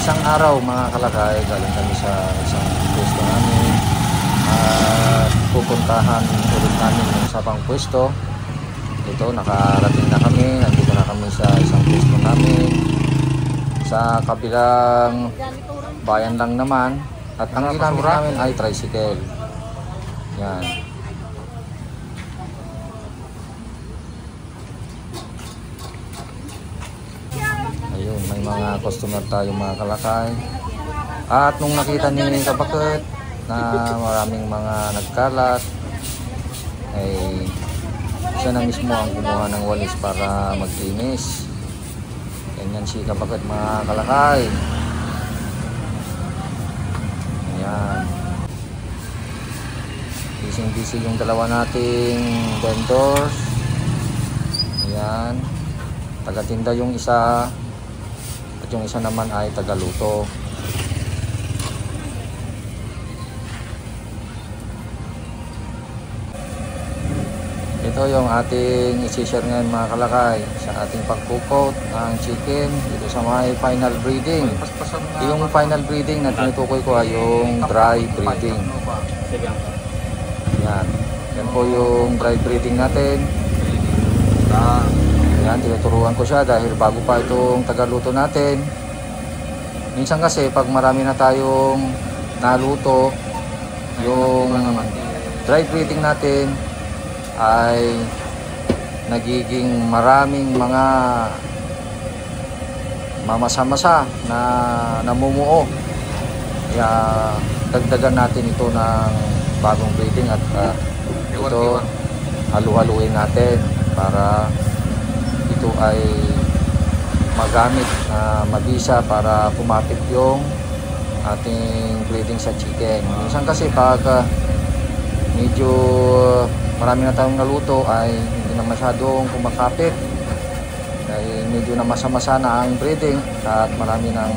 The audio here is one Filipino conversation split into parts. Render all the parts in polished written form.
Isang araw mga kalakay, galing kami sa isang pwesto namin at pupuntahan ulit namin yung sa pang pwesto. Ito, nakarating na kami, nandito na kami sa isang pwesto namin sa kabilang bayan lang naman, at ang ginamit namin ay tricycle. Yan. Ayun, may mga customer tayo mga kalakay. At nung nakita ni Kabakit na maraming mga nagkalat, ay siya na mismo ang kumuha ng walis para maglinis. Ganyan si Kabakit mga kalakay. Ayan. Busy yung dalawa nating vendors. Ayan. Taga-tinda yung isa, at yung isa naman ay taga-luto. Ito yung ating isi-share ngayon mga kalakay sa ating pag-cook ng chicken dito sa may final breeding. Yung final breeding na tinutukoy ko ay yung dry breeding. Yan. Yan po yung dry breeding natin. Yan, tinuturuan ko siya dahil bago pa itong tagaluto natin. Minsan kasi pag marami na tayong naluto, yung dry breeding natin ay nagiging maraming mga mamasa-masa na namumuo. Kaya dagdagan natin ito ng bagong breeding at ito halu-haluin natin para ito ay magamit na mabisa para kumapit yung ating breeding sa chicken. Minsan kasi pag medyo marami na tayong naluto ay hindi na masyadong kumakapit, ay medyo na masa-masa na ang breeding at marami ng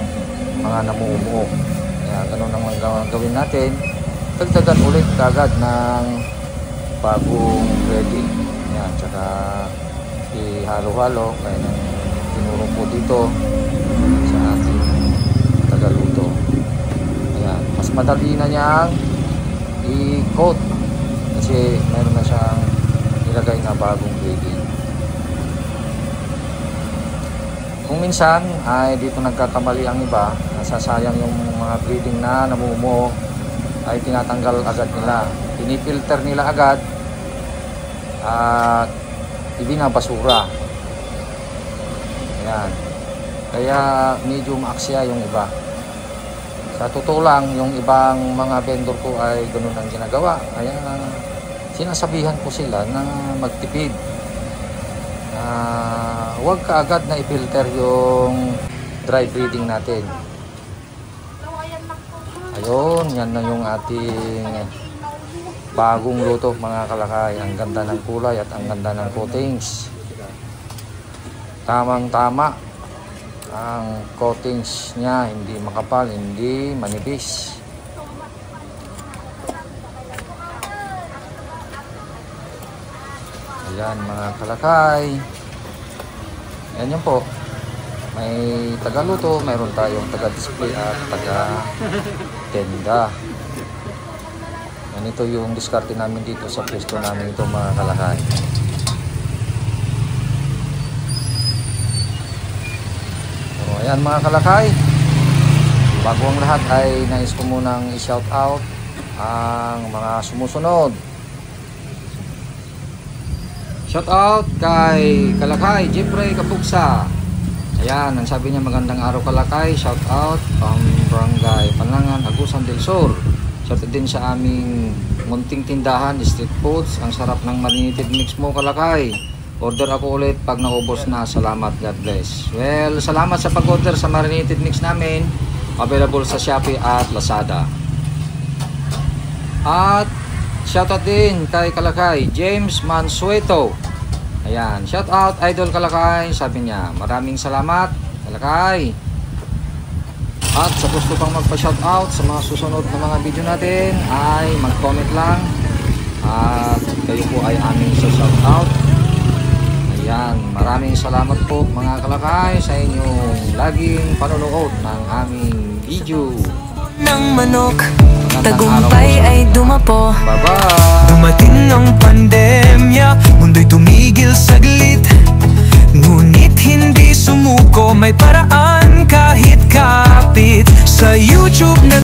mga namumuo. Kaya ganun ang gawin natin, dagdagan ulit kagad ng bagong breeding. Yan, tsaka ihalo-halo kaya nang tinuro po dito sa ating tagaluto. Ayan, mas madali na niyang i-coat kasi mayroon na siyang nilagay na bagong breeding. Kung minsan ay dito nagkakamali ang iba, nasasayang yung mga breeding na namumuo, ay tinatanggal agad nila, pinipilter nila agad at ibinabasura. Ayan. Kaya medyo maaksya yung iba. Sa totoo lang, yung ibang mga vendor ko ay ganun ang ginagawa. Kaya sinasabihan ko sila na magtipid. Huwag ka agad na i-filter yung dry breeding natin. Ayun, yan na yung ating bagong luto mga kalakay. Ang ganda ng kulay at ang ganda ng coatings. Tamang-tama ang coatings niya, hindi makapal, hindi manipis. Ayan mga kalakay. Ayan yun po. May tagaluto, mayroon tayong taga-display at taga-tenda. Ganito yung diskarte namin dito sa pwesto namin ito mga kalakay. So, ayan mga kalakay. Bago ang lahat ay nais ko munang i-shout out ang mga sumusunod. Shout out kay Kalakay Jeffrey Kapugsa. Ayan, ang sabi niya, magandang araw Kalakay. Shout out from Barangay Panlangan, Agusan del Sur. Shout out din sa aming munting tindahan, street foods. Ang sarap ng marinated mix mo Kalakay. Order ako ulit pag naubos na. Salamat, God bless. Well, salamat sa pag-order sa marinated mix namin. Available sa Shopee at Lazada. At shoutout din kay Kalakay James Mansueto. Ayan, shoutout Idol Kalakay. Sabi niya, maraming salamat Kalakay. At sa gusto pang magpa-shoutout sa mga susunod na mga video natin ay mag-comment lang at kayo po ay aming sa shoutout. Yan, maraming salamat po mga kalakay sa inyong laging panonood ng aming video. Ng manok, Magandang tagumpay araw po sa ay inyo. dumapo. Bye-bye! Dumating ang pandemya, mundo'y tumigil saglit. Ngunit hindi sumuko, may paraan kahit kapit. Sa YouTube na